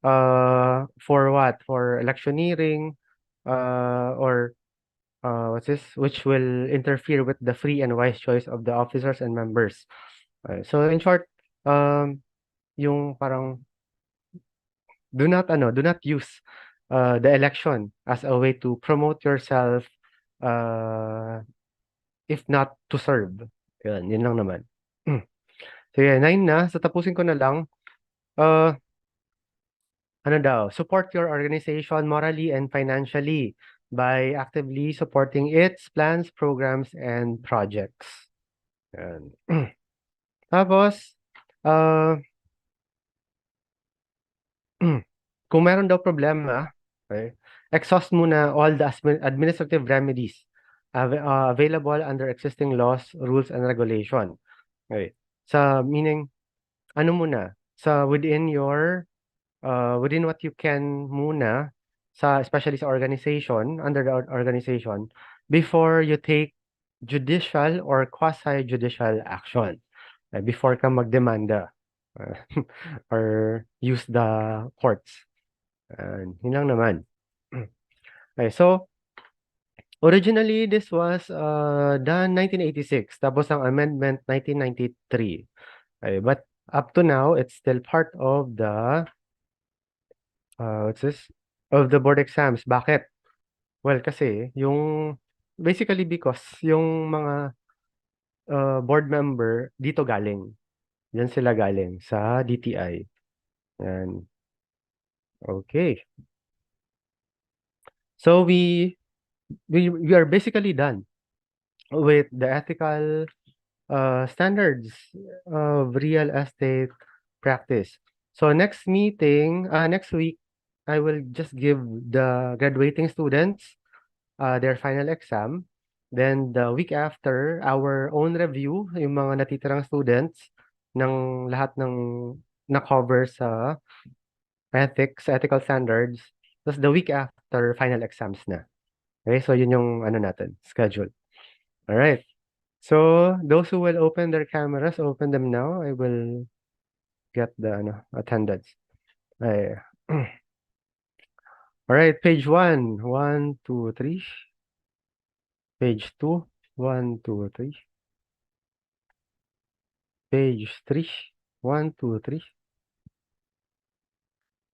Speaker 1: for what? For electioneering, or what's this? Which will interfere with the free and wise choice of the officers and members. So in short, yung parang do not use the election as a way to promote yourself, uh, if not to serve. Yun lang naman. Sige, 9 na. So tapusin ko na lang. Ano daw, support your organization morally and financially by actively supporting its plans, programs, and projects. Yan. Tapos, uh, kung meron daw problema, okay, exhaust muna all the administrative remedies available under existing laws, rules, and regulation. Okay. Meaning, ano muna, within your within what you can muna especially sa organization, under the organization, before you take judicial or quasi-judicial action, before ka magdemanda, uh, or use the courts. Yun lang naman. Okay, so originally this was done 1986, tapos ang amendment 1993. Okay, but up to now, it's still part of the what's this? Of the board exams. Bakit? Well, kasi basically because yung mga board member dito galing. Diyan sila galing sa DTI. Yan. Okay. So we are basically done with the ethical standards of real estate practice. So next week, I will just give the graduating students their final exam. Then the week after, our own review, yung mga natitirang students ng lahat ng na-cover sa ethical standards. Tapos the week after, final exams na. Okay, so yun yung ano natin, schedule. All right. So those who will open their cameras, open them now. I will get the attendance. Ay. All right, page 1. 1, 2, 3. Page 2. 1, 2, 3. Page 3. 1, 2, 3.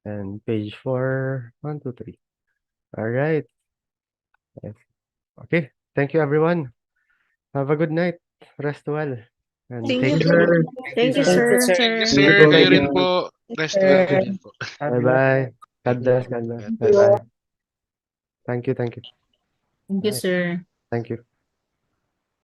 Speaker 1: And page 4. 1, 2, 3. All right. Okay. Thank you, everyone. Have a good night. Rest well. And
Speaker 21: Thank
Speaker 1: take
Speaker 21: you,
Speaker 1: care.
Speaker 21: sir.
Speaker 22: Thank you,
Speaker 25: Thank you,
Speaker 22: sir.
Speaker 25: sir.
Speaker 19: Thank you,
Speaker 1: Thank you
Speaker 19: sir.
Speaker 1: po.
Speaker 19: Kayo
Speaker 1: Thank
Speaker 19: rin
Speaker 1: you.
Speaker 19: po. Rest well ka din po.
Speaker 1: Bye-bye. God bless. God bless.
Speaker 19: God bless.
Speaker 1: Bye-bye. Thank you. Thank you.
Speaker 15: Thank you,
Speaker 1: Bye.
Speaker 15: sir.
Speaker 1: Thank you.